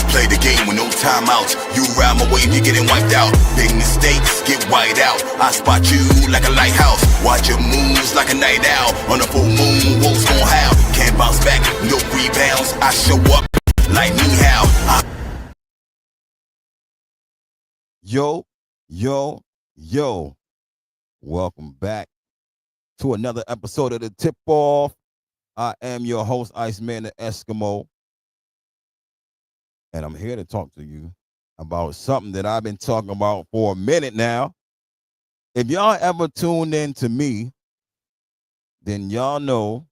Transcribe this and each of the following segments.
I play the game with no timeouts. You ride my wave, you're getting wiped out. Big mistakes get wiped out. I spot you like a lighthouse. Watch your moves like a night owl. On a full moon, wolves gon' howl. Can't bounce back, no rebounds. I show up like me how. Yo. Welcome back to another episode of the Tip Off. I am your host, Iceman the Eskimo. And I'm here to talk to you about something that I've been talking about for a minute now. If y'all ever tuned in to me, then y'all know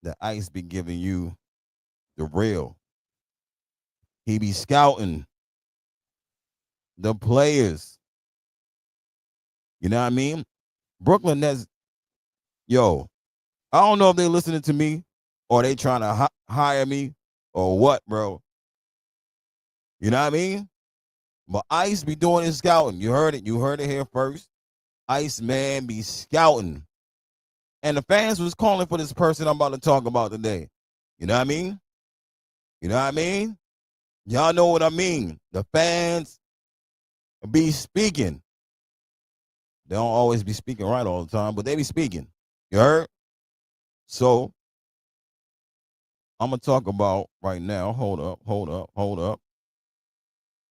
that Ice be giving you the real. He be scouting the players. You know what I mean? Brooklyn Nets, yo, I don't know if they listening to me or they trying to hire me or what, bro. You know what I mean? But Ice be doing his scouting. You heard it. You heard it here first. Ice man be scouting. And the fans was calling for this person I'm about to talk about today. You know what I mean? You know what I mean? Y'all know what I mean. The fans be speaking. They don't always be speaking right all the time, but they be speaking. You heard? So I'm gonna talk about right now. Hold up.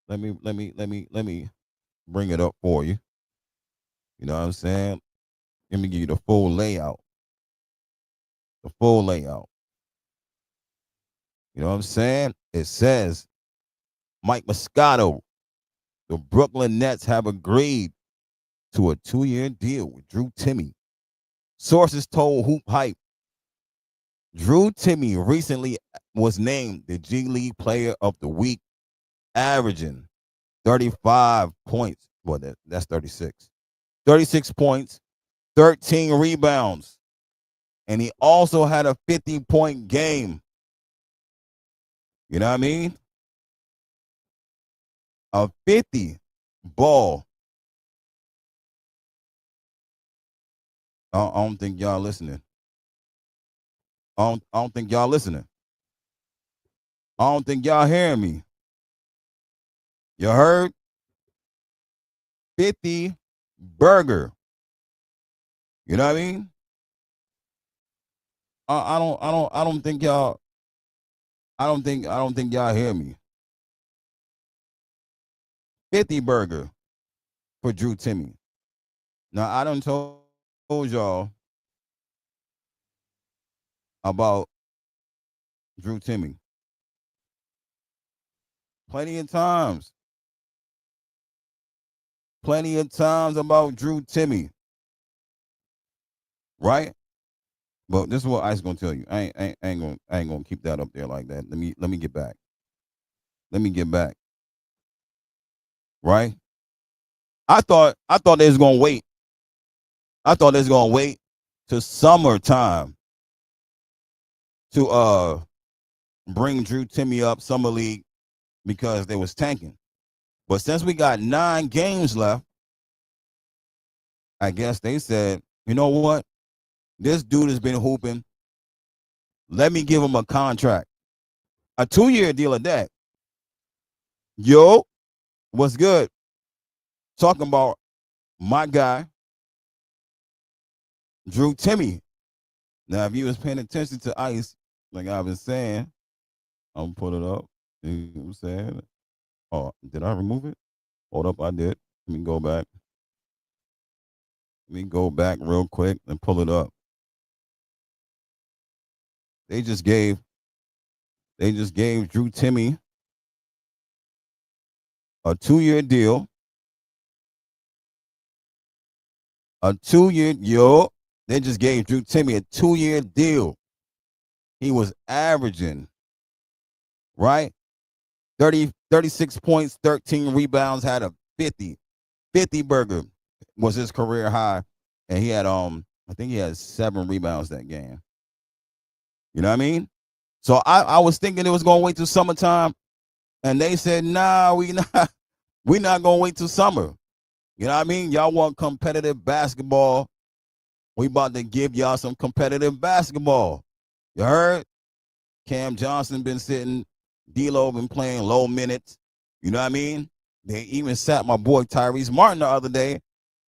Let me bring it up for you. You know what I'm saying? Let me give you the full layout. The full layout. You know what I'm saying? It says Mike Moscato, the Brooklyn Nets have agreed to a 2-year deal with Drew Timme. Sources told Hoop Hype. Drew Timme recently was named the G League Player of the Week, averaging 35 points. Well, that's 36. 36 points, 13 rebounds. And he also had a 50-point game. You know what I mean? A 50 ball. I don't think y'all listening. I don't think y'all listening. I don't think y'all hearing me. You heard? 50 burger. You know what I mean? I don't think y'all hear me. 50 burger for Drew Timme. Now I done told y'all about Drew Timme. Plenty of times about Drew Timme. Right? But this is what Ice gonna tell you. I ain't gonna keep that up there like that. Let me get back. Right? I thought they was gonna wait. I thought they was gonna wait to summertime to bring Drew Timme up summer league because they was tanking. But since we got 9 games left, I guess they said, you know what? This dude has been hooping. Let me give him a contract. A 2-year deal at that. Yo, what's good? Talking about my guy, Drew Timme. Now, if you was paying attention to Ice, like I was saying, I'm gonna put it up. You know what I'm saying? Oh, did I remove it? Hold up, I did. Let me go back. Let me go back real quick and pull it up. They just gave Drew Timme a 2-year deal. A 2-year, they just gave Drew Timme a 2-year deal. He was averaging, right? 36 points, 13 rebounds, had a 50 burger was his career high. And he had, I think he had 7 rebounds that game. You know what I mean? So I was thinking it was going to wait till summertime. And they said, nah, we not going to wait till summer. You know what I mean? Y'all want competitive basketball. We about to give y'all some competitive basketball. You heard? Cam Johnson been sitting. D'Lo been playing low minutes. You know what I mean? They even sat my boy Tyrese Martin the other day,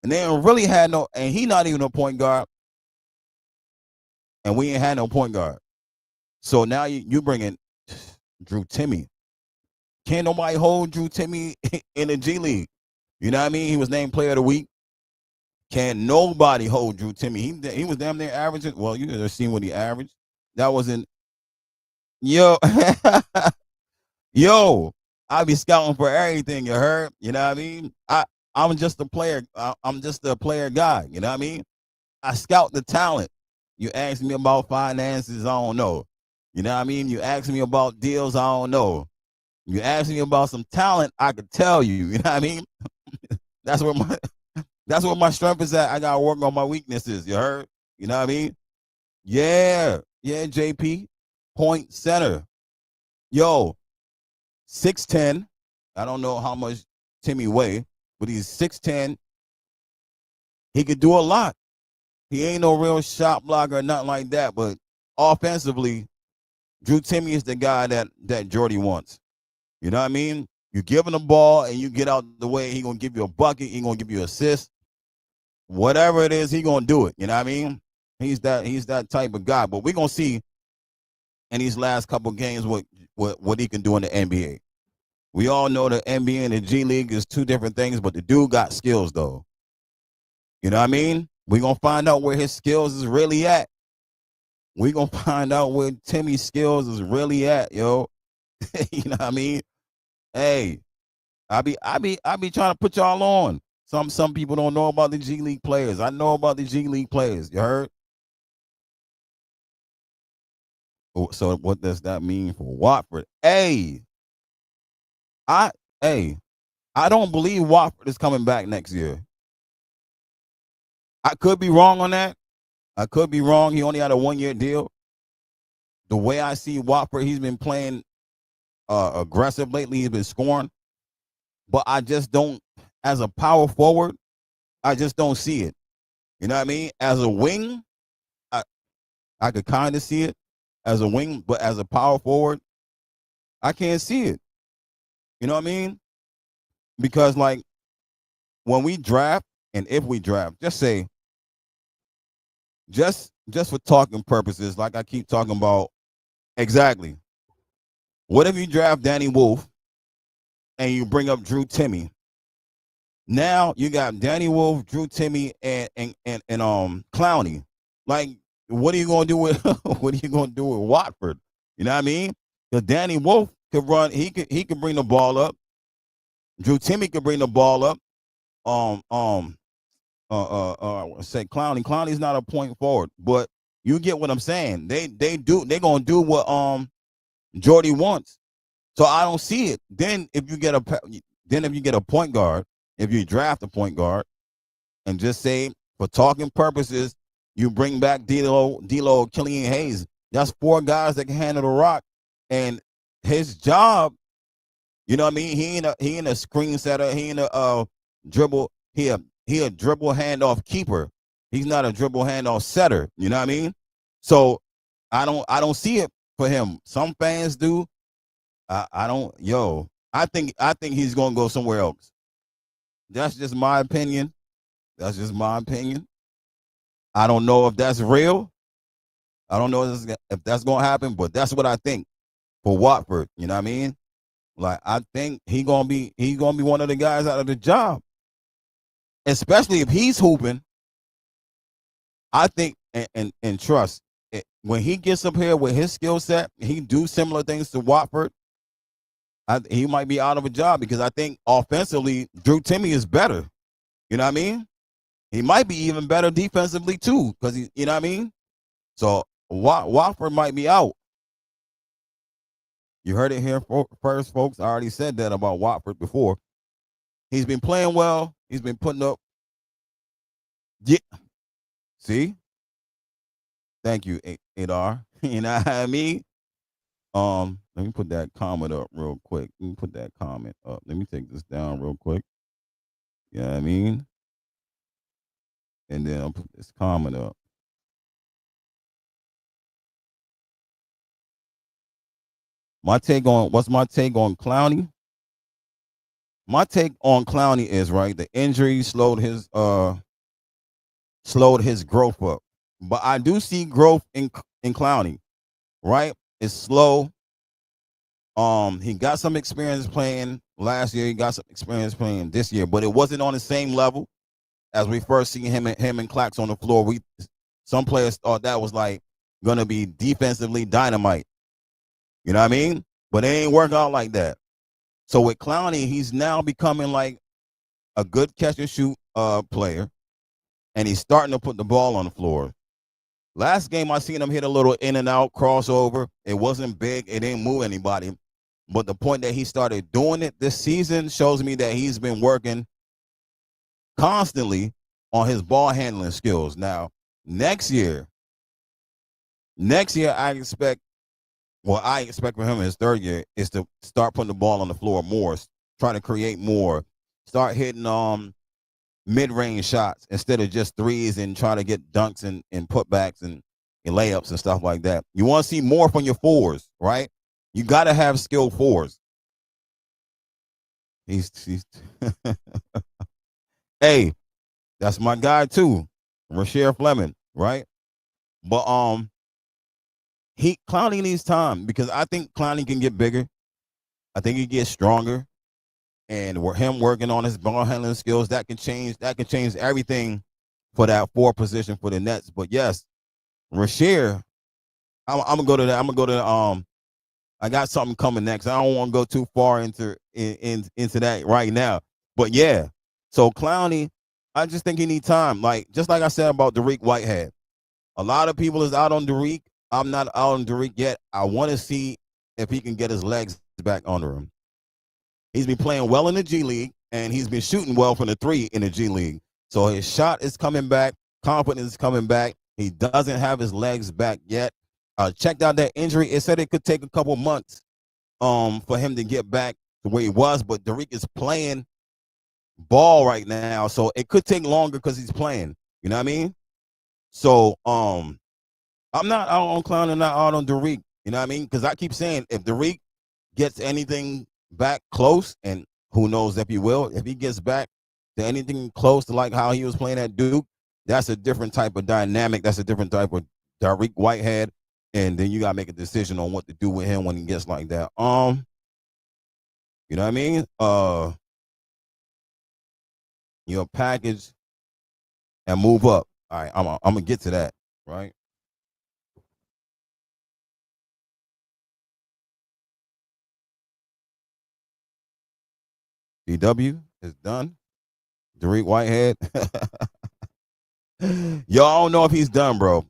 and they ain't really had no. And he not even a point guard, and we ain't had no point guard. So now you bring in Drew Timme. Can't nobody hold Drew Timme in the G League. You know what I mean? He was named Player of the Week. Can't nobody hold Drew Timme. He was damn near averaging. Well, you just seen what he averaged. That wasn't yo. Yo, I be scouting for everything. You heard? You know what I mean? I'm just a player. I'm just a player guy. You know what I mean? I scout the talent. You ask me about finances, I don't know. You know what I mean? You ask me about deals, I don't know. You ask me about some talent, I could tell you. You know what I mean? That's where my that's where my strength is at. I gotta work on my weaknesses. You heard? You know what I mean? Yeah, yeah, JP, point center. Yo, 6'10". I don't know how much Timmy weigh, but he's 6'10". He could do a lot. He ain't no real shot blocker or nothing like that, but offensively, Drew Timme is the guy that Jordy wants. You know what I mean? You give him the ball and you get out the way, he gonna give you a bucket, he gonna give you an assist. Whatever it is, he gonna do it. You know what I mean? He's that type of guy. But we're gonna see in these last couple games what he can do in the NBA. We all know the NBA and the G League is two different things, but the dude got skills though. You know what I mean? We're gonna find out where his skills is really at. We're gonna find out where Timmy's skills is really at, yo. You know what I mean? Hey, I be trying to put y'all on. Some people don't know about the G League players. I know about the G League players. You heard? So what does that mean for Watford? I hey, I don't believe Watford is coming back next year. I could be wrong on that. I could be wrong. He only had a 1-year deal. The way I see Watford, he's been playing aggressive lately. He's been scoring, but I just don't. As a power forward, I just don't see it. You know what I mean? As a wing, I I could kind of see it as a wing, but as a power forward, I can't see it. You know what I mean? Because like when we draft, and if we draft, just say just for talking purposes, like I keep talking about, exactly. What if you draft Danny Wolf and you bring up Drew Timme? Now you got Danny Wolf, Drew Timme, and Clowney. Like, what are you gonna do with what are you gonna do with Watford? You know what I mean? Because Danny Wolf could run, he could bring the ball up. Drew Timme could bring the ball up. Um um say Clowney. Clowney's not a point forward, but you get what I'm saying. They gonna do what Jordy wants. So I don't see it. Then if you get a point guard, if you draft a point guard, and just say for talking purposes, you bring back D'Lo, Killian Hayes. That's 4 guys that can handle the rock, and his job. You know what I mean? He ain't a screen setter. He ain't a dribble. He a dribble handoff keeper. He's not a dribble handoff setter. You know what I mean? So I don't see it for him. Some fans do. I don't. Yo, I think he's gonna go somewhere else. That's just my opinion. That's just my opinion. I don't know if that's real. I don't know if that's gonna happen, but that's what I think for Watford. You know what I mean? Like I think he gonna be one of the guys out of the job, especially if he's hooping. I think and trust it, when he gets up here with his skill set, he do similar things to Watford. He might be out of a job because I think offensively Drew Timme is better. You know what I mean? He might be even better defensively too, because you know what I mean. So Watford might be out. You heard it here first, folks. I already said that about Watford before. He's been playing well. He's been putting up. Yeah. See? Thank you, Adar. You know what I mean? Let me put that comment up real quick. Let me put that comment up. Let me take this down real quick. You know what I mean? And then I'll put this comment up. What's my take on Clowney? My take on Clowney is right. The injury slowed his growth up, but I do see growth in Clowney. Right, it's slow. He got some experience playing last year. He got some experience playing this year, but it wasn't on the same level as we first seen him and Clax on the floor. Some players thought that was like gonna be defensively dynamite. You know what I mean? But it ain't work out like that. So with Clowney, he's now becoming like a good catch and shoot player, and he's starting to put the ball on the floor. Last game I seen him hit a little in and out crossover. It wasn't big. It didn't move anybody. But the point that he started doing it this season shows me that he's been working constantly on his ball handling skills. Now, next year I expect for him in his third year is to start putting the ball on the floor more, try to create more, start hitting mid-range shots instead of just threes and try to get dunks and putbacks and layups and stuff like that. You want to see more from your fours, right? You got to have skilled fours. He's hey, that's my guy too, Rasheer Fleming, right? But Clowney needs time because I think Clowney can get bigger. I think he gets stronger, and him working on his ball handling skills that can change everything for that 4 position for the Nets. But yes, Rasheer, I'm gonna go to that. I'm gonna go to I got something coming next. I don't want to go too far into that right now. But yeah, so Clowney, I just think he needs time. Like just like I said about Dariq Whitehead, a lot of people is out on Dariq. I'm not out on Dariq yet. I want to see if he can get his legs back under him. He's been playing well in the G League, and he's been shooting well from the 3 in the G League. So his shot is coming back. Confidence is coming back. He doesn't have his legs back yet. Checked out that injury. It said it could take a couple months for him to get back to where he was, but Dariq is playing ball right now, so it could take longer because he's playing. You know what I mean? So I'm not out on Clown and not out on Dariq. You know what I mean? Because I keep saying if Dariq gets anything back close, and who knows if he will, if he gets back to anything close to like how he was playing at Duke, that's a different type of dynamic. That's a different type of Dariq Whitehead. And then you gotta make a decision on what to do with him when he gets like that. You know what I mean? Package and move up. All right, I'm gonna get to that, right? DW is done. Dariq Whitehead. Yo, I don't know if he's done, bro.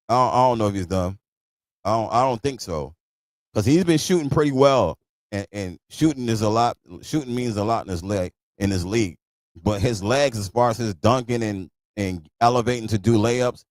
I don't know if he's done. I don't think so. Because he's been shooting pretty well. And shooting is a lot. Shooting means a lot in his league. But his legs, as far as his dunking and elevating to do layups,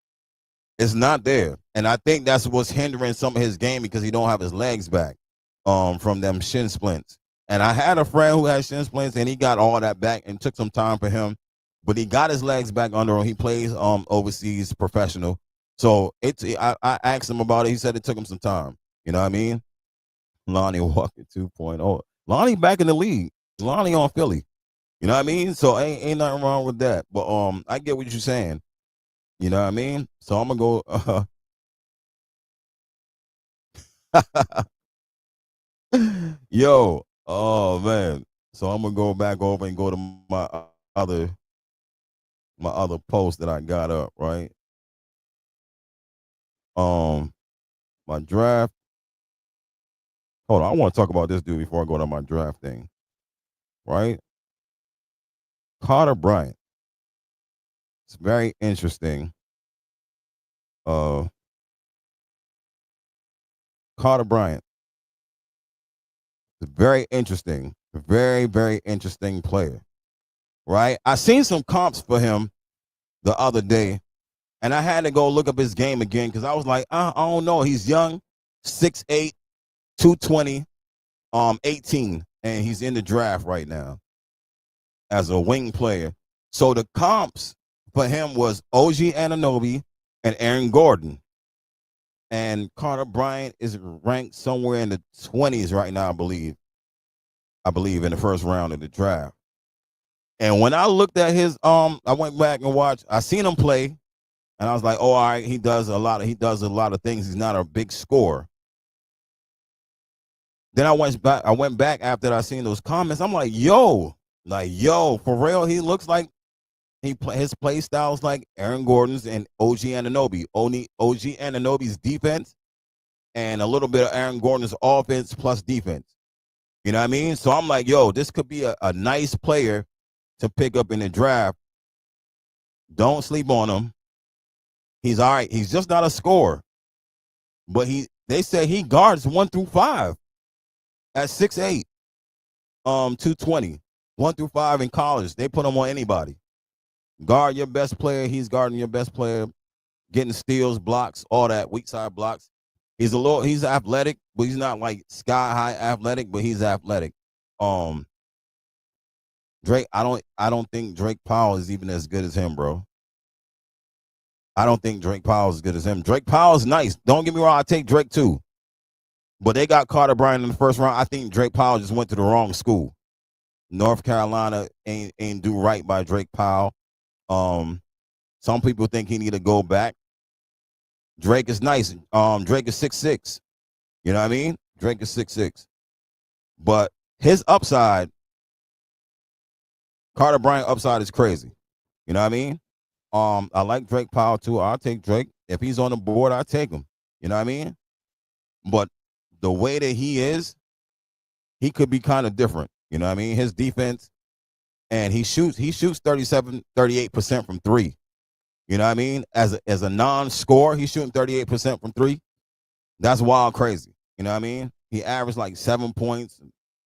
it's not there. And I think that's what's hindering some of his game because he don't have his legs back from them shin splints. And I had a friend who had shin splints, and he got all that back and took some time for him. But he got his legs back under him. He plays overseas professional. So I asked him about it. He said it took him some time. You know what I mean? Lonnie Walker 2.0. Lonnie back in the league. Lonnie on Philly. You know what I mean? So ain't nothing wrong with that. But I get what you're saying. You know what I mean? So I'm gonna go. Yo, oh man. So I'm gonna go back over and go to other my other post that I got up, right? Um, my draft. Hold on, I want to talk about this dude before I go to my draft thing, right? Carter Bryant. It's very interesting. Uh, Carter Bryant. It's very interesting. Very, very interesting player, right? I seen some comps for him the other day, and I had to go look up his game again because I was like, I don't know. He's young, 6'8", 220, 18, and he's in the draft right now as a wing player. So the comps for him was OG Anunoby and Aaron Gordon. and Carter Bryant is ranked somewhere in the 20s right now, I believe. I believe in the first round of the draft. And when I looked at his I went back and watched. I seen him play, and I was like, oh, all right, he does a lot of things. He's not a big scorer. Then I went back after I seen those comments. I'm like, yo, for real, he looks like his play styles like Aaron Gordon's and OG Anunoby. Only OG Anunoby's defense and a little bit of Aaron Gordon's offense plus defense. You know what I mean? So I'm like, yo, this could be a nice player to pick up in the draft. Don't sleep on him. He's all right. He's just not a scorer. But they say he guards 1 through 5 at 6'8", 220. 1 through 5 in college. They put him on anybody. Guard your best player. He's guarding your best player. Getting steals, blocks, all that. Weak side blocks. He's athletic, but he's not like sky high athletic, but he's athletic. Drake, I don't think Drake Powell is even as good as him, bro. I don't think Drake Powell is as good as him. Drake Powell is nice. Don't get me wrong, I take Drake too. But they got Carter Bryant in the first round. I think Drake Powell just went to the wrong school. North Carolina ain't do right by Drake Powell. Some people think he need to go back. Drake is nice. Drake is 6'6". You know what I mean? Drake is 6'6". But his upside, Carter Bryant upside is crazy. You know what I mean? I like Drake Powell too. I'll take Drake. If he's on the board, I'll take him. You know what I mean? But the way that he is, he could be kind of different. You know what I mean? His defense, and he shoots 38% from 3. You know what I mean? As a non-scorer, he's shooting 38% from 3. That's wild crazy. You know what I mean? He averaged like 7 points.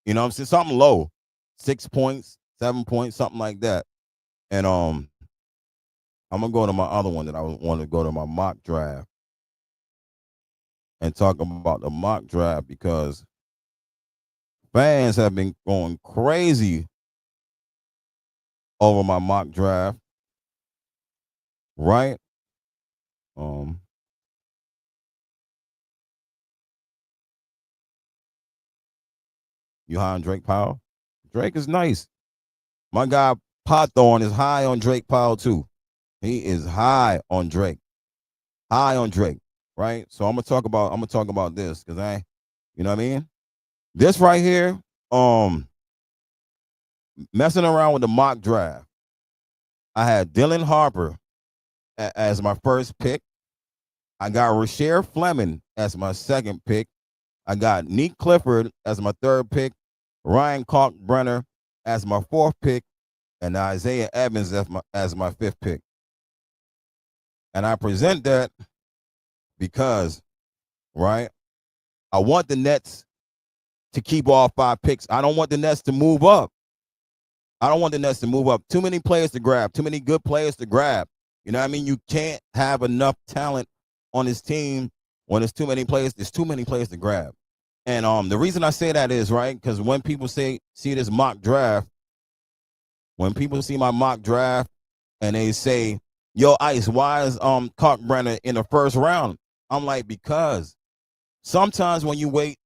You know what I'm saying? Something low. 6 points, 7 points, something like that. And I'm gonna go to my other one that I want to go to my mock draft and talk about the mock draft, because fans have been going crazy over my mock draft. Right? You high on Drake Powell? Drake is nice. My guy Potthorn is high on Drake Powell too. He is high on Drake. High on Drake. Right? So I'm gonna talk about this, because you know what I mean? This right here, messing around with the mock draft. I had Dylan Harper as my first pick. I got Rasheer Fleming as my second pick. I got Nick Clifford as my third pick, Ryan Kalkbrenner as my fourth pick, and Isaiah Evans as my fifth pick. And I present that because, right, I want the Nets to keep all 5 picks. I don't want the Nets to move up. Too many players to grab, too many good players to grab. You know what I mean? You can't have enough talent on this team when there's too many players. There's too many players to grab. And the reason I say that is, right, because when people see this mock draft, when people see my mock draft and they say, yo, Ice, why is Kalkbrenner in the first round? I'm like, because sometimes when you wait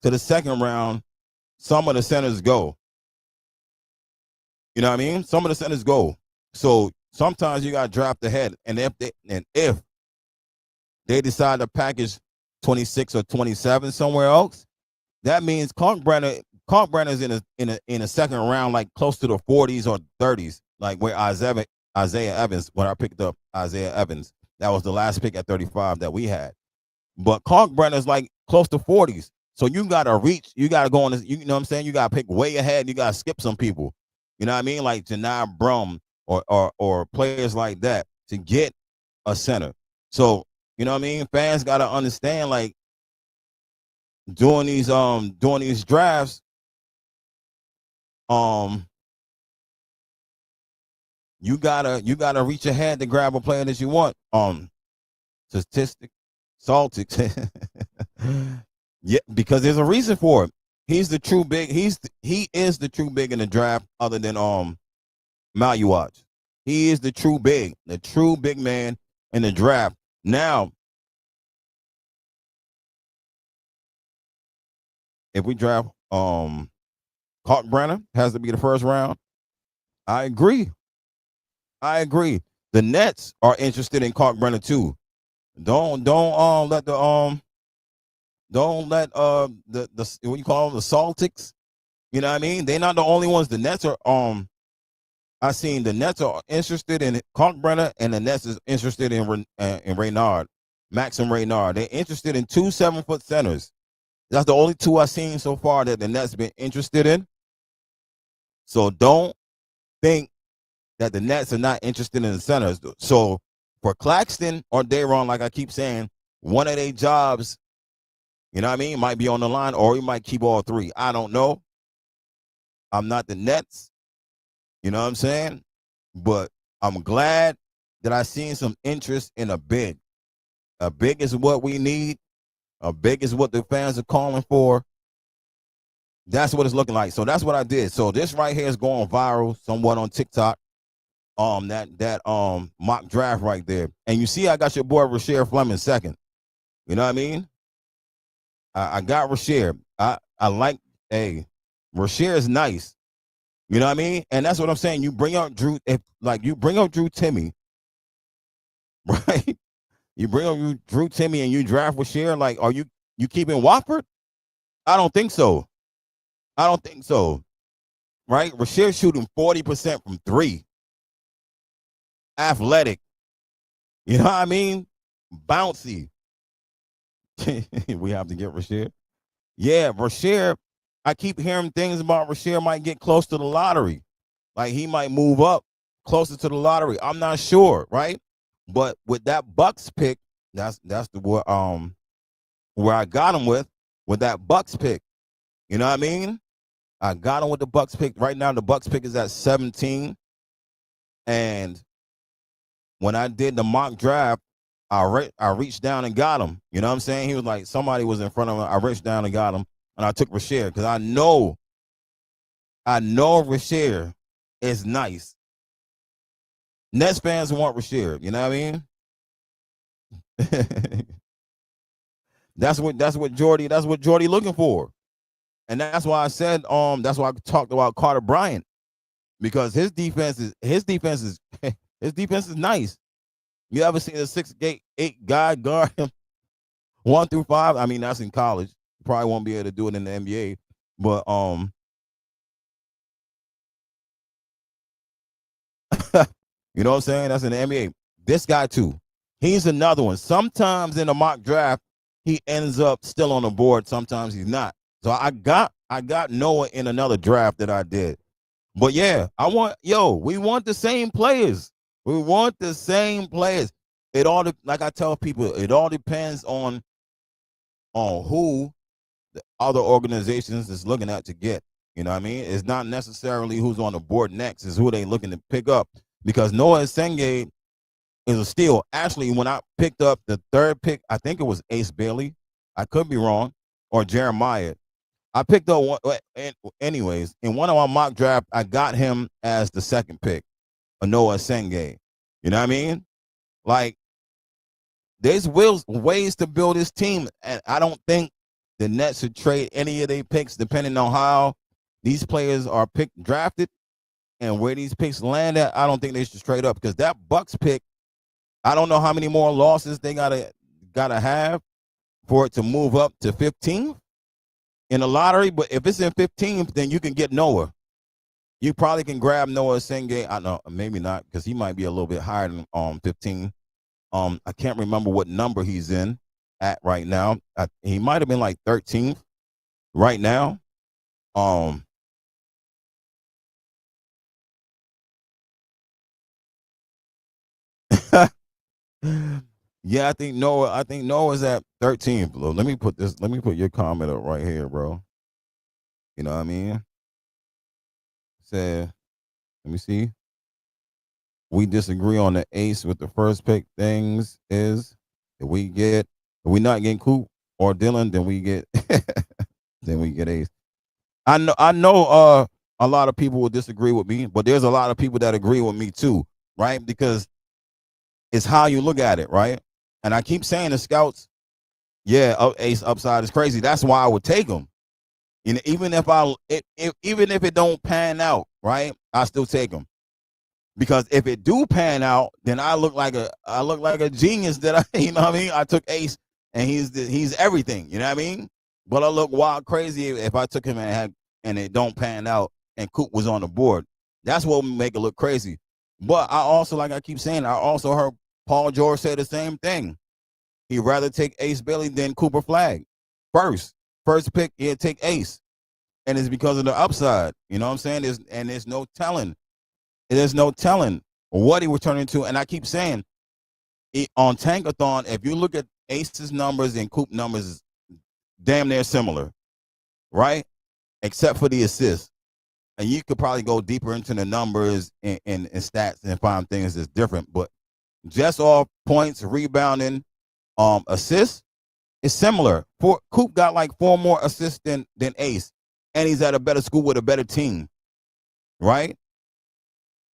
to the second round, some of the centers go. You know what I mean? Some of the centers go. So sometimes you got to draft ahead. And if they decide to package 26 or 27 somewhere else, that means Kalkbrenner is in a second round, like close to the 40s or 30s, like where Isaiah Evans, when I picked up Isaiah Evans, that was the last pick at 35 that we had. But Kalkbrenner is like close to 40s. So you got to reach, you got to go on this, you know what I'm saying? You got to pick way ahead. You got to skip some people. You know what I mean? Like Janai Brum or players like that to get a center. So, you know what I mean? Fans got to understand, like, during these drafts, you gotta reach ahead to grab a player that you want. Celtics. Yeah, because there's a reason for it. He's the true big. He is the true big in the draft, other than Maluach. He is the true big man in the draft. Now, if we draft Kalkbrenner, has to be the first round. I agree. I agree. The Nets are interested in Kalkbrenner too. Don't let the don't let the what you call them, the Celtics. You know what I mean? They're not the only ones. The Nets are I seen the Nets are interested in Kalkbrenner, and the Nets is interested in Raynard, Maxim Raynard. They're interested in 2 7-foot centers. That's the only two I've seen so far that the Nets been interested in. So don't think that the Nets are not interested in the centers. So for Claxton or Dayron, like I keep saying, one of their jobs, you know what I mean, might be on the line, or he might keep all three. I don't know. I'm not the Nets. You know what I'm saying? But I'm glad that I seen some interest in a big. A big is what we need. A big is what the fans are calling for. That's what it's looking like. So that's what I did. So this right here is going viral somewhat on TikTok. That mock draft right there. And you see I got your boy Rasheer Fleming second. You know what I mean? I got Rasheer. I like, hey, Rasheer is nice. You know what I mean? And that's what I'm saying. You bring up Drew, you bring up Drew Timme, right? You bring up Drew Timme and you draft Rasheer, like, are you keeping Watford? I don't think so. I don't think so. Right? Rasheer shooting 40% from three. Athletic. You know what I mean? Bouncy. We have to get Rasheer. Yeah, Rasheer. I keep hearing things about Rasheer might get close to the lottery. Like he might move up closer to the lottery. I'm not sure, right? But with that Bucks pick, that's the where I got him with that Bucks pick. You know what I mean? I got him with the Bucks pick. Right now, the Bucks pick is at 17. And when I did the mock draft, I reached down and got him. You know what I'm saying? He was like, somebody was in front of him. I reached down and got him. And I took Rasheer because I know Rasheer is nice. Nets fans want Rasheer. You know what I mean? that's what Jordy looking for. And that's why I said that's why I talked about Carter Bryant, because his defense is his defense is nice. You ever seen a 6'8" guy guard him 1 through 5? I mean, that's in college. You probably won't be able to do it in the NBA. But you know what I'm saying? That's in the NBA. This guy too. He's another one. Sometimes in a mock draft, he ends up still on the board. Sometimes he's not. So I got Noah in another draft that I did. But yeah, we want the same players. We want the same players. It all, like I tell people, it all depends on who the other organizations is looking at to get. You know what I mean? It's not necessarily who's on the board next, it's who they looking to pick up. Because Noah Senge is a steal. Actually, when I picked up the third pick, I think it was Ace Bailey. I could be wrong. Or Jeremiah. I picked up one. Anyways, in one of my mock draft, I got him as the second pick, Noah Senge. You know what I mean? Like, there's ways to build this team, and I don't think the Nets should trade any of their picks depending on how these players are drafted and where these picks land at. I don't think they should trade up, because that Bucks pick, I don't know how many more losses they gotta have for it to move up to 15th in the lottery. But if it's in 15th, then you can get Noah. You probably can grab Noah Senge. I know, maybe not, because he might be a little bit higher than 15. I can't remember what number he's in at right now. He might have been like 13th right now. Yeah, I think Noah's at 13th. Let me put your comment up right here, bro. You know what I mean? Say, let me see. We disagree on the ace with the first pick things is if we not getting Coop or Dylan, then we get ace. I know a lot of people will disagree with me, but there's a lot of people that agree with me too, right? Because it's how you look at it, right? And I keep saying the scouts, yeah, ace upside is crazy. That's why I would take them. You know, even if it don't pan out, right, I still take him. Because if it do pan out, then I look like a genius that I you know what I mean? I took Ace and he's everything, you know what I mean? But I look wild crazy if I took him and it don't pan out and Coop was on the board. That's what would make it look crazy. But I also, like I keep saying, I also heard Paul George say the same thing. He'd rather take Ace Bailey than Cooper Flag. First pick, he'd take Ace. And it's because of the upside. You know what I'm saying? There's no telling. There's no telling what he would turn into. And I keep saying, on Tankathon, if you look at Ace's numbers and Coop numbers, damn near similar, right? Except for the assists. And you could probably go deeper into the numbers and stats and find things that's different. But just off points, rebounding, assists, it's similar. Coop got like 4 more assists than Ace. And he's at a better school with a better team, right?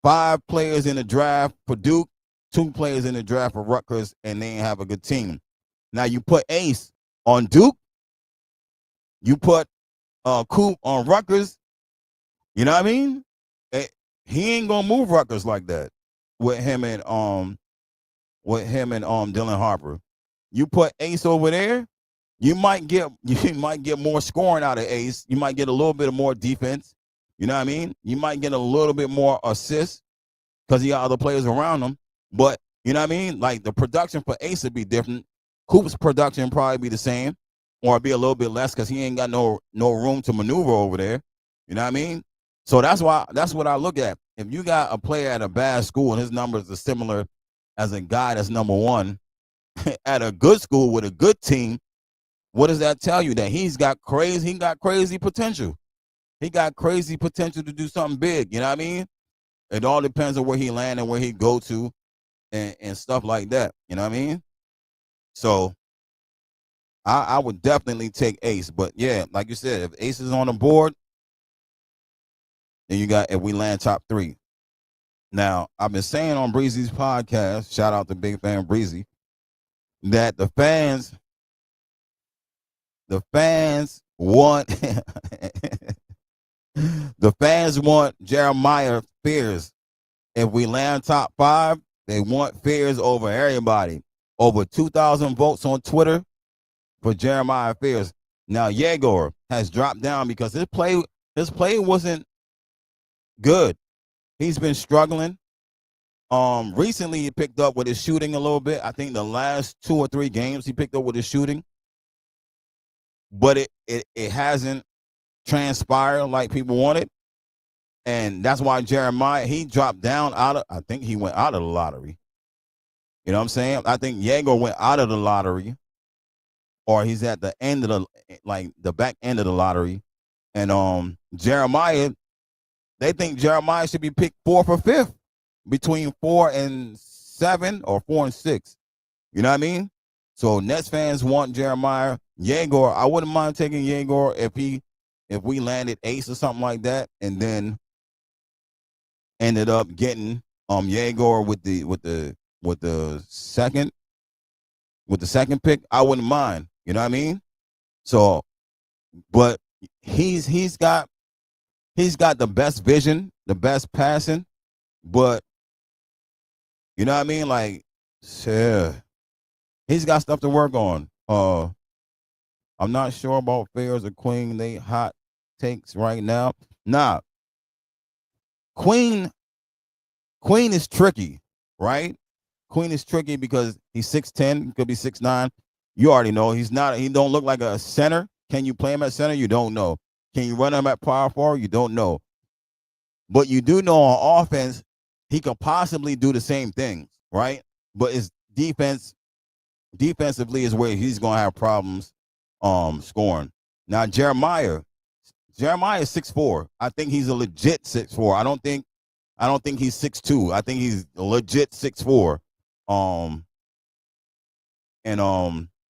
5 players in the draft for Duke, 2 players in the draft for Rutgers, and they ain't have a good team. Now you put Ace on Duke, you put Coop on Rutgers. You know what I mean? He ain't gonna move Rutgers like that with him and Dylan Harper. You put Ace over there, you might get more scoring out of Ace. You might get a little bit of more defense. You know what I mean? You might get a little bit more assists because he got other players around him. But you know what I mean? Like the production for Ace would be different. Coop's production probably be the same, or be a little bit less because he ain't got no room to maneuver over there. You know what I mean? So that's what I look at. If you got a player at a bad school and his numbers are similar as a guy that's number 1 at a good school with a good team, what does that tell you? That he got crazy potential. He got crazy potential to do something big. You know what I mean? It all depends on where he land and where he go to and stuff like that. You know what I mean? So I would definitely take Ace. But yeah, like you said, if Ace is on the board, then if we land top 3. Now, I've been saying on Breezy's podcast, shout out to Big Fan Breezy, that the fans want the fans want Jeremiah Fears. If we land top 5, they want Fears over everybody. Over 2,000 votes on Twitter for Jeremiah Fears. Now Yegor has dropped down because his play wasn't good. He's been struggling. Recently he picked up with his shooting a little bit. I think the last 2 or 3 games he picked up with his shooting. But it hasn't transpired like people wanted. And that's why Jeremiah, he dropped down I think he went out of the lottery. You know what I'm saying? I think Yegor went out of the lottery, or he's at the end of the back end of the lottery. And Jeremiah, they think Jeremiah should be picked 4th or 5th, between 4 and 7 or 4 and 6. You know what I mean? So Nets fans want Jeremiah. Yegor, I wouldn't mind taking Yegor if we landed Ace or something like that, and then ended up getting Yegor with the second pick. I wouldn't mind. You know what I mean? So, but he's got the best vision, the best passing, but you know what I mean? Like, yeah, he's got stuff to work on. I'm not sure about Fairs or Queen. They hot takes right now. Nah, Queen is tricky, right? Queen is tricky because he's 6'10", could be 6'9". You already know he don't look like a center. Can you play him at center? You don't know. Can you run him at power forward? You don't know. But you do know on offense, he could possibly do the same things, right? But his defensively is where he's gonna have problems scoring. Now Jeremiah is 6'4". I think he's a legit 6'4". I don't think he's 6'2". I think he's a legit 6'4".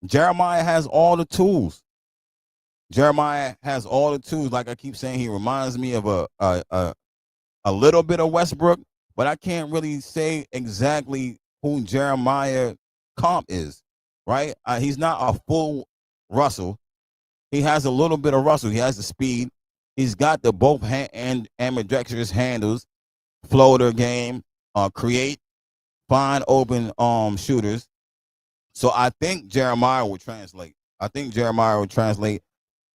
Jeremiah has all the tools. Like I keep saying, he reminds me of a little bit of Westbrook, but I can't really say exactly who Jeremiah comp is, right? He's not a full Russell, He has a little bit of Russell. He has the speed. He's got the both hand and ambidextrous handles, floater game, create, find open shooters. So I think Jeremiah will translate. I think Jeremiah will translate.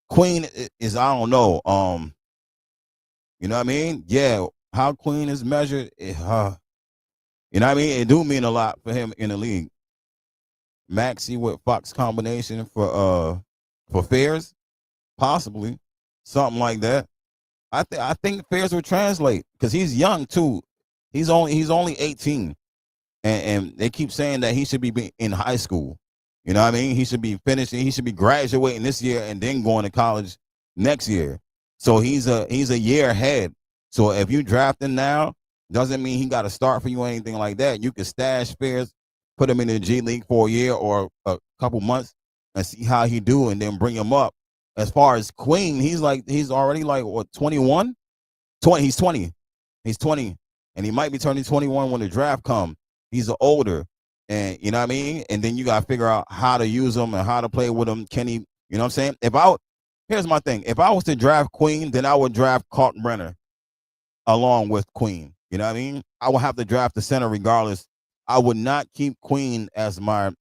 Queen is I don't know. You know what I mean? Yeah, how Queen is measured. You know what I mean? It do mean a lot for him in the league. Maxi with Fox combination for Fairs, possibly something like that. I think Fairs will translate because he's young too. He's only 18, and they keep saying that he should be in high school. You know what I mean? He should be finishing. He should be graduating this year and then going to college next year. So he's a year ahead. So if you draft him now, doesn't mean he got to start for you or anything like that. You can stash Fairs, put him in the G League for a year or a couple months and see how he do, and then bring him up. As far as Queen, he's already like what 21, 20. He's 20. He's 20, and he might be turning 21 when the draft comes. He's older, and you know what I mean. And then you got to figure out how to use him and how to play with him. Can he? You know what I'm saying? Here's my thing. If I was to draft Queen, then I would draft Kalkbrenner along with Queen. You know what I mean? I would have to draft the center regardless. I would not keep Queen as my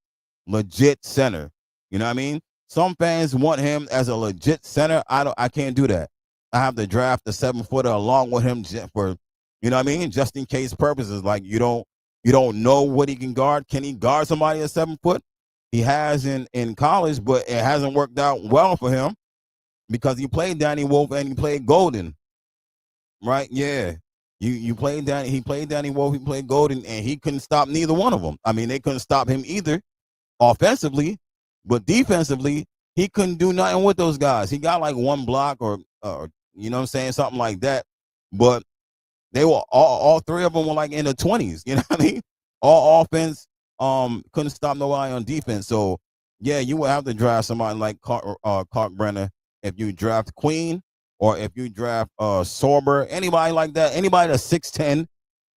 legit center. You know what I mean? Some fans want him as a legit center. I can't do that. I have to draft the 7-footer along with him for, you know what I mean? Just in case purposes. Like you don't know what he can guard. Can he guard somebody at 7 foot? He has in college, but it hasn't worked out well for him because he played Danny Wolf and he played Golden. Right? Yeah. You played Danny. He played Danny Wolf. He played Golden, and he couldn't stop neither one of them. I mean, they couldn't stop him either, offensively, but defensively, he couldn't do nothing with those guys. He got like one block or you know what I'm saying, something like that. But they were all three of them were like in the 20s. You know what I mean? All offense, couldn't stop nobody on defense. So yeah, you would have to draft somebody like Kalkbrenner if you draft Queen. Or if you draft Sorber, anybody like that, anybody that's 6'10",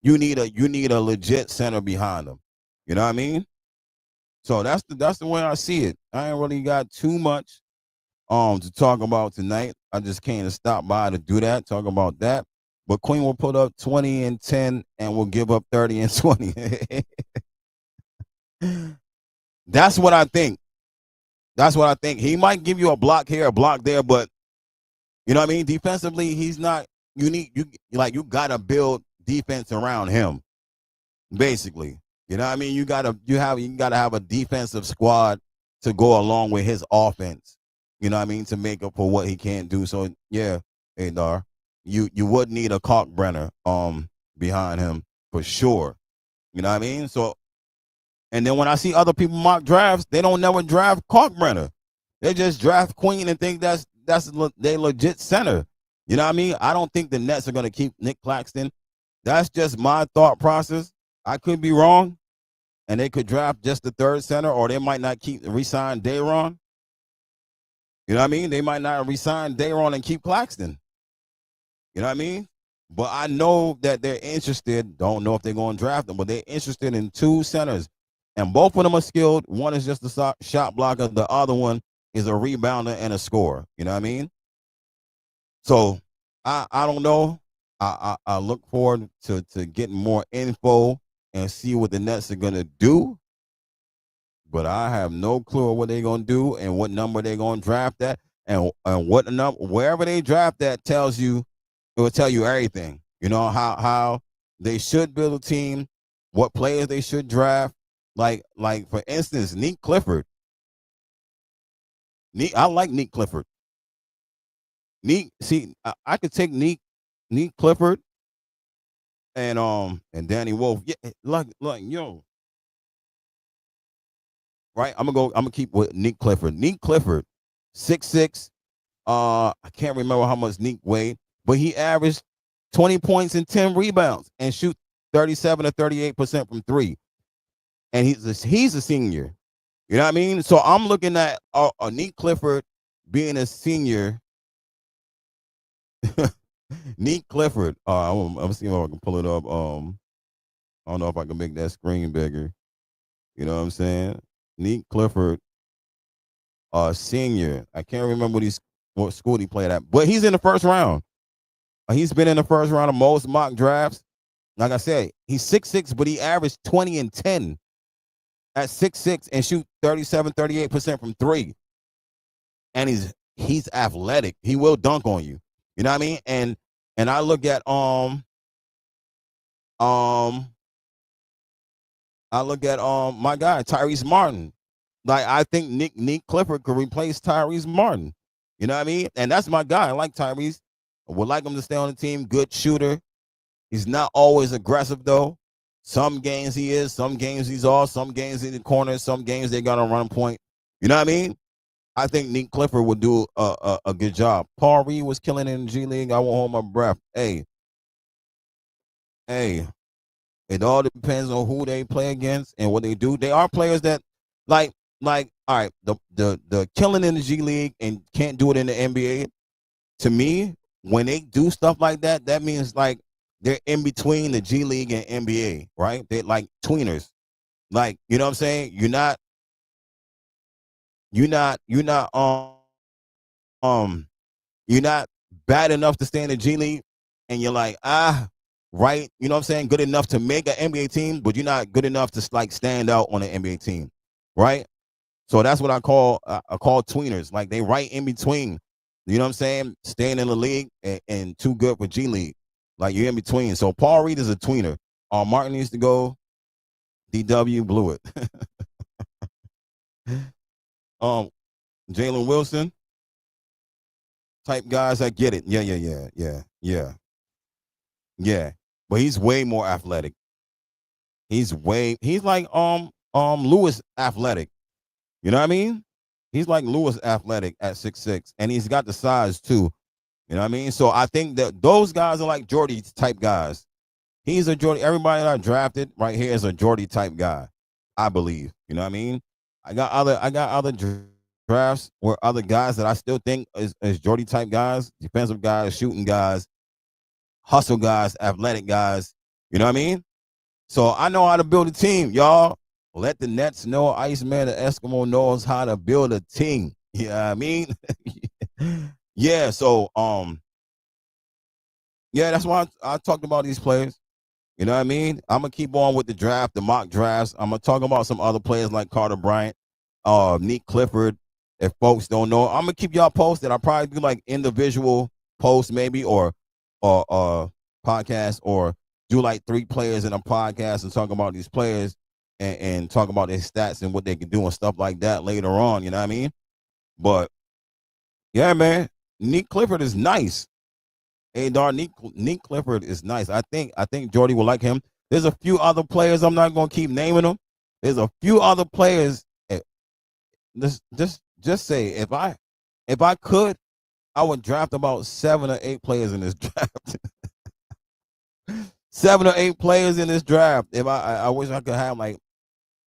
you need a legit center behind them. You know what I mean? So that's the way I see it. I ain't really got too much to talk about tonight. I just came to stop by to do that, talk about that. But Queen will put up 20 and 10 and will give up 30 and 20. That's what I think. That's what I think. He might give you a block here, a block there, but you know what I mean? Defensively, he's not unique. You gotta build defense around him, basically. You know what I mean? You gotta have a defensive squad to go along with his offense. You know what I mean? To make up for what he can't do. So yeah, Adar, you would need a Kalkbrenner behind him for sure. You know what I mean? So, and then when I see other people mock drafts, they don't never draft Kalkbrenner. They just draft Queen and think that's they legit center. You know what I mean? I don't think the Nets are going to keep Nick Claxton. That's just my thought process. I could be wrong, and they could draft just the third center, or they might not resign Dayron. You know what I mean? They might not resign Dayron and keep Claxton. You know what I mean? But I know that they're interested. Don't know if they're going to draft them, but they're interested in two centers, and both of them are skilled. One is just a shot blocker. The other one is a rebounder and a scorer. You know what I mean? So I don't know. I look forward to getting more info and see what the Nets are gonna do. But I have no clue what they're gonna do and what number they're gonna draft at, and what number wherever they draft that it will tell you everything. You know how they should build a team, what players they should draft. Like for instance, Nick Clifford. I like Nick Clifford. I could take Nick Clifford and Danny Wolf. Yeah, like yo, right? I'm gonna keep with Nick Clifford. Nick Clifford, 6'6". I can't remember how much Nick weighed, but he averaged 20 points and 10 rebounds and shoot 37 to 38% from three. And he's a senior. You know what I mean? So I'm looking at Nick Clifford being a senior. Nick Clifford. I'm gonna see if I can pull it up. I don't know if I can make that screen bigger. You know what I'm saying? Nick Clifford. senior. I can't remember what school he played at, but he's in the first round. He's been in the first round of most mock drafts. Like I said, he's 6'6", but he averaged 20 and 10 at 6'6" and shoot 37-38% from three. And he's athletic. He will dunk on you. You know what I mean? And I look at my guy Tyrese Martin. Like I think Nick Clifford could replace Tyrese Martin. You know what I mean? And that's my guy. I like Tyrese. I would like him to stay on the team. Good shooter. He's not always aggressive though. Some games he is. Some games he's off. Some games in the corner. Some games they got a run point. You know what I mean? I think Nick Clifford would do a good job. Paul Reed was killing in the G League. I won't hold my breath. Hey, it all depends on who they play against and what they do. They are players that like all right, the killing in the G League and can't do it in the NBA. To me, when they do stuff like that, that means like they're in between the G League and NBA, right? They're like tweeners. Like, you know what I'm saying? You're not you're not bad enough to stay in the G League, and you're like, right, you know what I'm saying? Good enough to make an NBA team, but you're not good enough to like stand out on an NBA team, right? So that's what I call tweeners. Like they right in between. You know what I'm saying? Staying in the league and too good for G League. Like you're in between. So Paul Reed is a tweener. Martin needs to go. DW blew it. Jalen Wilson type guys, I get it. Yeah. But he's way more athletic. He's like Lewis athletic. You know what I mean? He's like Lewis athletic at 6'6", and he's got the size too. You know what I mean? So I think that those guys are like Jordy type guys. He's a Jordy. Everybody that I drafted right here is a Jordy type guy, I believe. You know what I mean? I got other drafts where other guys that I still think is Jordy type guys, defensive guys, shooting guys, hustle guys, athletic guys. You know what I mean? So I know how to build a team, y'all. Let the Nets know Iceman the Eskimo knows how to build a team. You know what I mean? Yeah, so yeah, that's why I talked about these players. You know what I mean? I'm gonna keep on with the draft, the mock drafts. I'm gonna talk about some other players like Carter Bryant, Nick Clifford. If folks don't know, I'm gonna keep y'all posted. I'll probably do like individual posts, maybe, or podcast, or do like 3 players in a podcast and talk about these players and talk about their stats and what they can do and stuff like that later on. You know what I mean? But yeah, man, Nick Clifford is nice. Hey, Nick Clifford is nice. I think Jordy will like him. There's a few other players. I'm not gonna keep naming them. There's a few other players. Just say if I could, I would draft about 7 or 8 players in this draft. 7 or 8 players in this draft. If I wish I could have like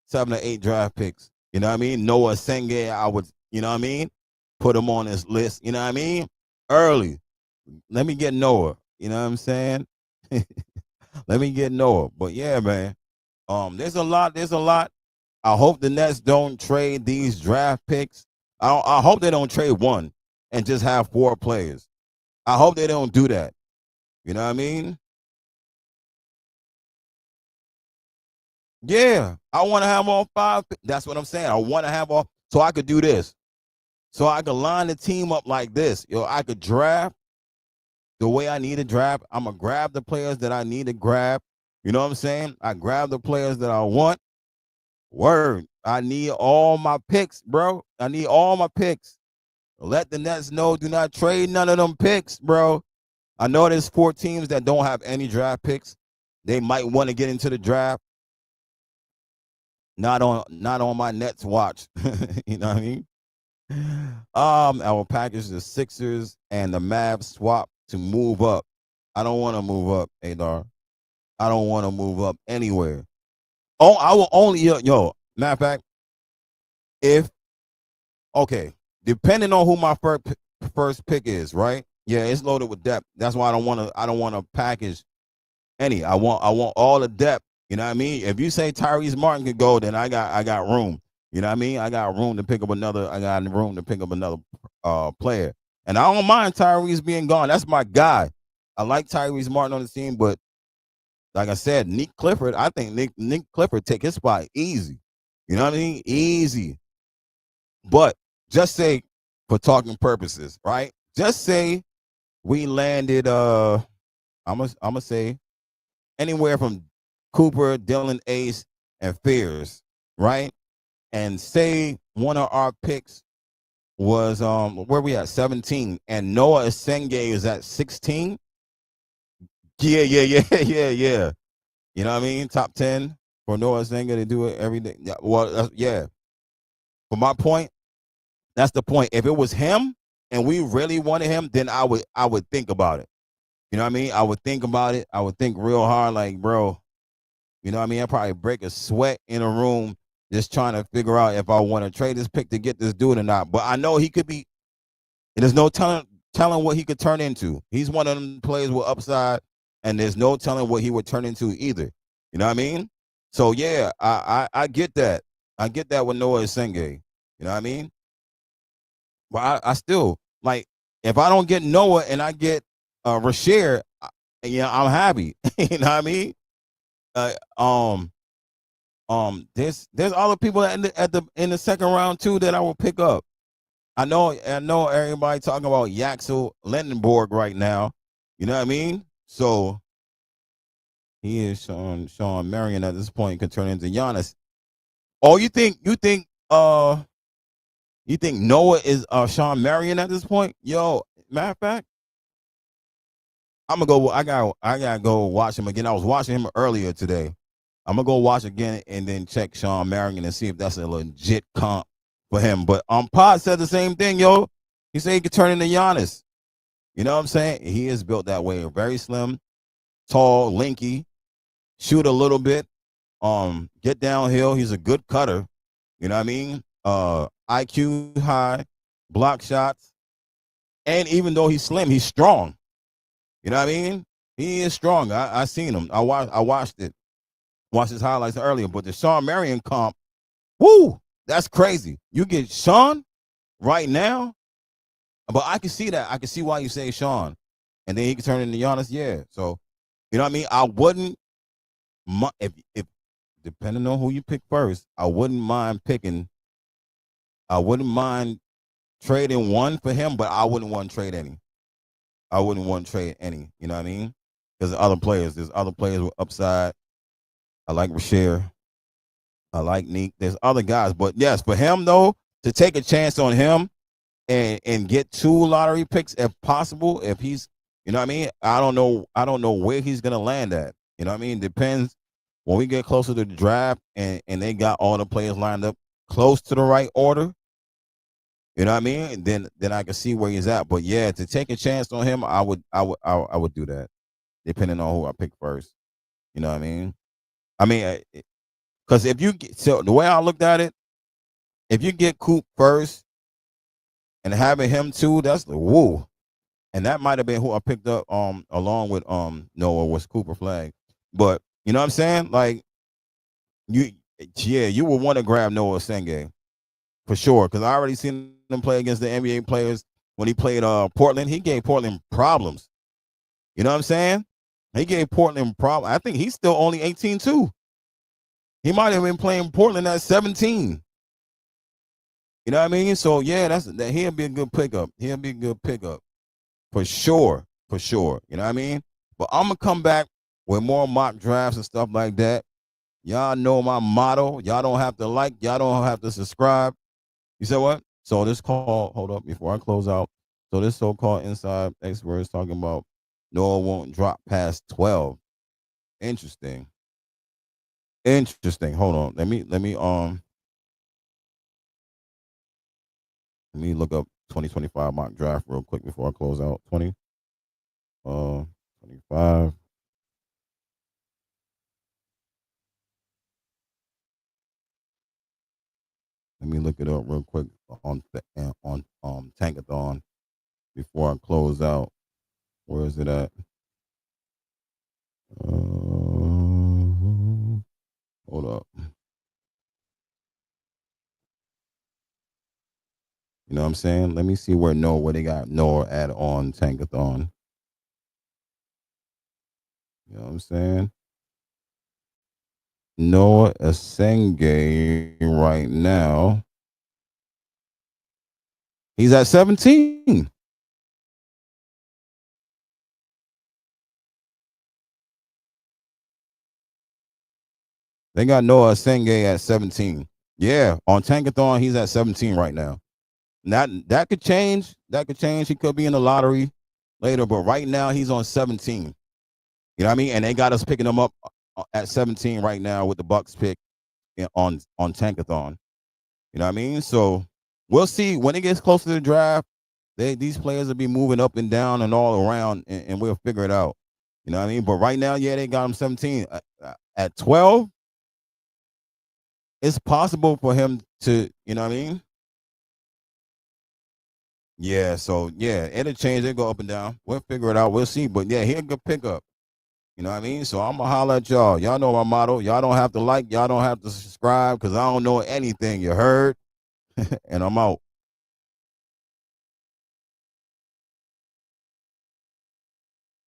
7 or 8 draft picks. You know what I mean? Noah Senge, I would. You know what I mean? Put him on this list. You know what I mean? Early. Let me get Noah. You know what I'm saying? Let me get Noah. But yeah, man. There's a lot. I hope the Nets don't trade these draft picks. I hope they don't trade one and just have 4 players. I hope they don't do that. You know what I mean? Yeah. I want to have all 5. That's what I'm saying. I want to have all, so I could do this. So I could line the team up like this. I could draft the way I need to draft. I'm going to grab the players that I need to grab. You know what I'm saying? I grab the players that I want. Word. I need all my picks, bro. I need all my picks. Let the Nets know, do not trade none of them picks, bro. I know there's 4 teams that don't have any draft picks. They might want to get into the draft. Not on my Nets watch. You know what I mean? I will package the Sixers and the Mavs swap to move up. I don't want to move up, Adar. I don't want to move up anywhere. Oh, I will only, matter of fact, depending on who my first pick is, right? Yeah, it's loaded with depth. That's why I don't want to package any. I want all the depth. You know what I mean? If you say Tyrese Martin could go, then I got room. You know what I mean? I got room to pick up another. I got room to pick up another player, and I don't mind Tyrese being gone. That's my guy. I like Tyrese Martin on the team, but like I said, Nick Clifford. I think Nick Clifford take his spot easy. You know what I mean? Easy. But just say, for talking purposes, right? Just say we landed. I'm gonna say anywhere from Cooper, Dylan, Ace, and Fears, right? And say one of our picks was where we at 17, and Noah Asenge is at 16. Yeah, yeah, yeah, yeah, yeah. You know what I mean? Top 10 for Noah Asenge to do it every day. Yeah, well, yeah. For my point, that's the point. If it was him and we really wanted him, then I would think about it. You know what I mean? I would think about it. I would think real hard, like, bro, you know what I mean? I'd probably break a sweat in a room just trying to figure out if I want to trade this pick to get this dude or not. But I know he could be, and there's no telling what he could turn into. He's one of them players with upside, and there's no telling what he would turn into either. You know what I mean? So yeah, I get that. I get that with Noah Senge. You know what I mean? But I still like, if I don't get Noah and I get Rasher, yeah, I'm happy. You know what I mean? Uh, um, there's other people in the second round too that I will pick up. I know everybody talking about Yaxel Lendenborg right now. You know what I mean? So he is Sean Marion at this point could turn into Giannis. Oh, you think Noah is Sean Marion at this point? Yo, matter of fact, I'm gonna go. I gotta go watch him again. I was watching him earlier today. I'm gonna go watch again and then check Sean Marion and see if that's a legit comp for him. But Pod said the same thing, yo. He said he could turn into Giannis. You know what I'm saying? He is built that way. Very slim, tall, lanky, shoot a little bit, get downhill. He's a good cutter. You know what I mean? IQ high, block shots, and even though he's slim, he's strong. You know what I mean? He is strong. I seen him. I watched it. Watched his highlights earlier. But the Sean Marion comp, woo, that's crazy. You get Sean right now, but I can see that. I can see why you say Sean, and then he can turn into Giannis. Yeah. So you know what I mean? I wouldn't, if depending on who you pick first, I wouldn't mind picking. I wouldn't mind trading one for him, but I wouldn't want to trade any. I wouldn't want to trade any. You know what I mean? Because there's other players with upside. I like Rasher. I like Neek. There's other guys, but yes, for him though, to take a chance on him and get two lottery picks if possible, if he's, you know what I mean? I don't know where he's gonna land at. You know what I mean? Depends when we get closer to the draft and they got all the players lined up close to the right order. You know what I mean? Then I can see where he's at. But yeah, to take a chance on him, I would do that, depending on who I pick first. You know what I mean? I mean, because if you get, so the way I looked at it, if you get Coop first and having him too, that's the woo. And that might have been who I picked up along with Noah was Cooper Flag. But you know what I'm saying? Like you yeah, you would want to grab Noah Senge for sure. Cause I already seen him play against the NBA players when he played Portland. He gave Portland problems. You know what I'm saying? He gave Portland problems. I think he's still only 18 too. He might have been playing Portland at 17. You know what I mean? So yeah, he'll be a good pickup. He'll be a good pickup for sure, for sure. You know what I mean? But I'm gonna come back with more mock drafts and stuff like that. Y'all know my motto. Y'all don't have to like. Y'all don't have to subscribe. You said what? So this call. Hold up before I close out. So this so-called inside expert is talking about Noah won't drop past 12. Interesting. Interesting. Hold on. Let me look up 2025 mock draft real quick before I close out. 25. Let me look it up real quick on Tankathon before I close out. Where is it at? Hold up. You know what I'm saying? Let me see where they got Noah at on Tankathon. You know what I'm saying? Noah Asenge right now. He's at 17. They got Noah Asenge at 17. Yeah, on Tankathon, he's at 17 right now. That could change. That could change. He could be in the lottery later, but right now he's on 17. You know what I mean? And they got us picking him up at 17 right now with the Bucks pick on Tankathon. You know what I mean? So we'll see when it gets closer to the draft. These players will be moving up and down and all around, and we'll figure it out. You know what I mean? But right now, yeah, they got him 17. At 12, it's possible for him to, you know what I mean? Yeah, so yeah, it'll change. It'll go up and down. We'll figure it out. We'll see. But yeah, he a good pickup. You know what I mean? So I'm gonna holler at y'all. Y'all know my motto. Y'all don't have to like, y'all don't have to subscribe because I don't know anything. You heard? And I'm out.